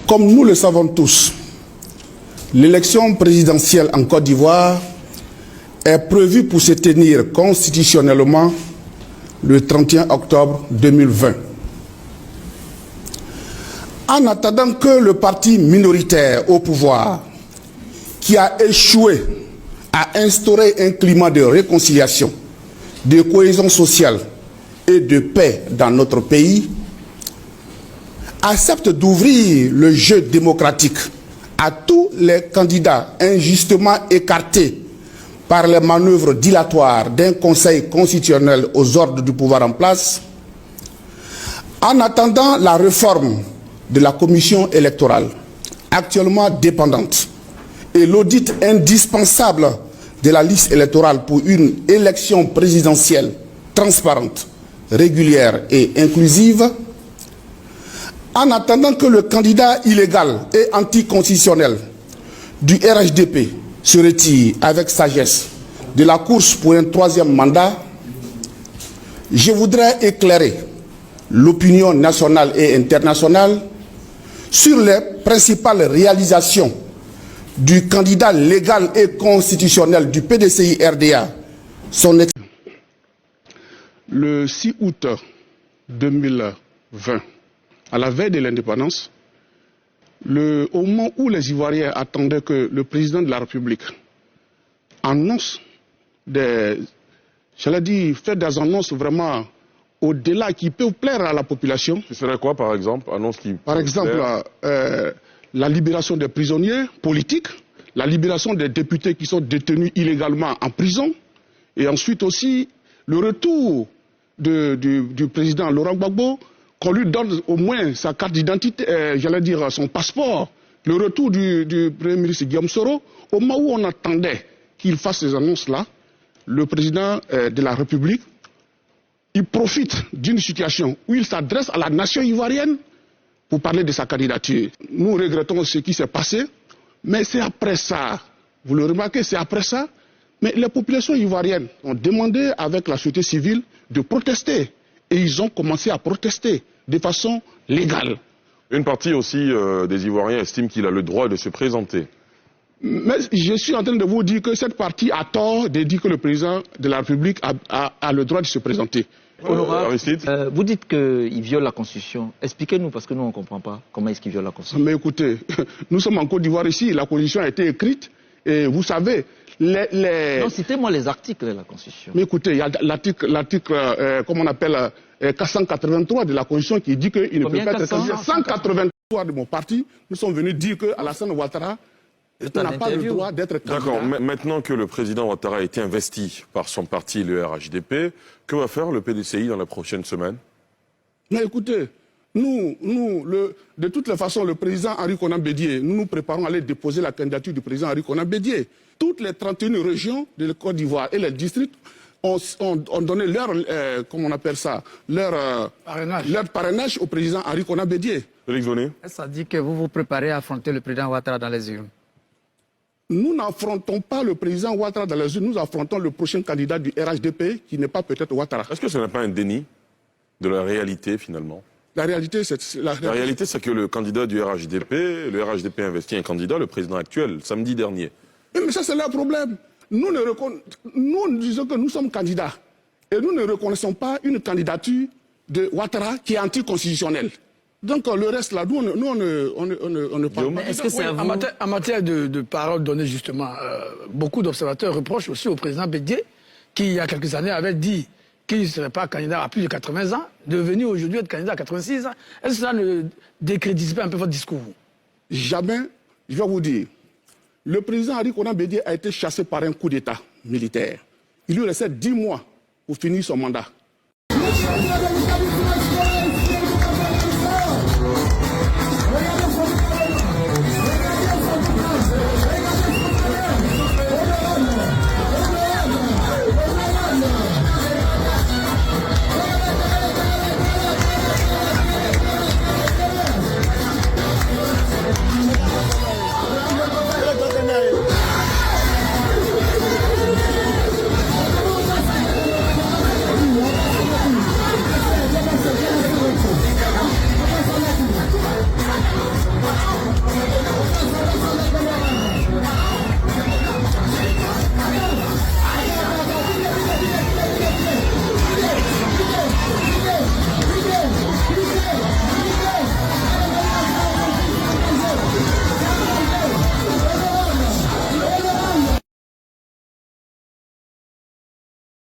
Comme nous le savons tous, l'élection présidentielle en Côte d'Ivoire est prévue pour se tenir constitutionnellement le 31 octobre 2020. En attendant que le parti minoritaire au pouvoir, qui a échoué à instaurer un climat de réconciliation, de cohésion sociale et de paix dans notre pays, accepte d'ouvrir le jeu démocratique à tous les candidats injustement écartés par les manœuvres dilatoires d'un conseil constitutionnel aux ordres du pouvoir en place, en attendant la réforme de la commission électorale, actuellement dépendante, et l'audit indispensable de la liste électorale pour une élection présidentielle transparente, régulière et inclusive, en attendant que le candidat illégal et anticonstitutionnel du RHDP se retire avec sagesse de la course pour un troisième mandat, je voudrais éclairer l'opinion nationale et internationale sur les principales réalisations du candidat légal et constitutionnel du PDCI-RDA, son ex. Le 6 août 2020, à la veille de l'indépendance, au moment où les Ivoiriens attendaient que le président de la République annonce fait des annonces vraiment au-delà qui peuvent plaire à la population. Ce serait quoi, par exemple, la libération des prisonniers politiques, la libération des députés qui sont détenus illégalement en prison, et ensuite aussi le retour du président Laurent Gbagbo, qu'on lui donne au moins sa carte d'identité, son passeport, le retour du Premier ministre Guillaume Soro. Au moment où on attendait qu'il fasse ces annonces-là, le président de la République, il profite d'une situation où il s'adresse à la nation ivoirienne pour parler de sa candidature. Nous regrettons ce qui s'est passé, mais c'est après ça, vous le remarquez, c'est après ça, mais les populations ivoiriennes ont demandé avec la société civile de protester. Et ils ont commencé à protester de façon légale. Une partie aussi des Ivoiriens estime qu'il a le droit de se présenter. Mais je suis en train de vous dire que cette partie a tort de dire que le président de la République a le droit de se présenter. Vous dites qu'il viole la Constitution. Expliquez-nous, parce que nous on ne comprend pas comment est-ce qu'il viole la Constitution. Mais écoutez, nous sommes en Côte d'Ivoire ici, la Constitution a été écrite, et vous savez... Non, citez-moi les articles de la Constitution. Mais écoutez, il y a l'article, comment on appelle, 483 de la Constitution qui dit qu'il ne peut pas être candidat. 183 de mon parti, nous sommes venus dire qu'Alassane Ouattara n'a pas le droit d'être candidat. D'accord, maintenant que le président Ouattara a été investi par son parti, le RHDP, que va faire le PDCI dans la prochaine semaine? Mais écoutez, de toutes les façons, le président Henri Konan Bédié, nous nous préparons à aller déposer la candidature du président Henri Konan Bédié. Toutes les 31 régions de la Côte d'Ivoire et les districts ont donné leur, comment on appelle ça, leur parrainage au président Henri Konan Bédié. Félix Vonnet. Ça dit que vous vous préparez à affronter le président Ouattara dans les urnes. Nous n'affrontons pas le président Ouattara dans les urnes, nous affrontons le prochain candidat du RHDP qui n'est pas peut-être Ouattara. Est-ce que ce n'est pas un déni de la réalité finalement? La réalité, c'est que le candidat du RHDP, le RHDP investit un candidat, le président actuel, samedi dernier. Mais ça, c'est leur problème. Nous disons que nous sommes candidats. Et nous ne reconnaissons pas une candidature de Ouattara qui est anticonstitutionnelle. Donc le reste là, nous, on ne parle pas. Est-ce que c'est en matière de paroles données, justement, beaucoup d'observateurs reprochent aussi au président Bédié, qui, il y a quelques années, avait dit qu'il ne serait pas candidat à plus de 80 ans, de venir aujourd'hui être candidat à 86 ans. Est-ce que ça ne décrédite pas un peu votre discours? Jamais, je vais vous dire. Le président Henri Konan Bédié a été chassé par un coup d'État militaire. Il lui restait 10 mois pour finir son mandat.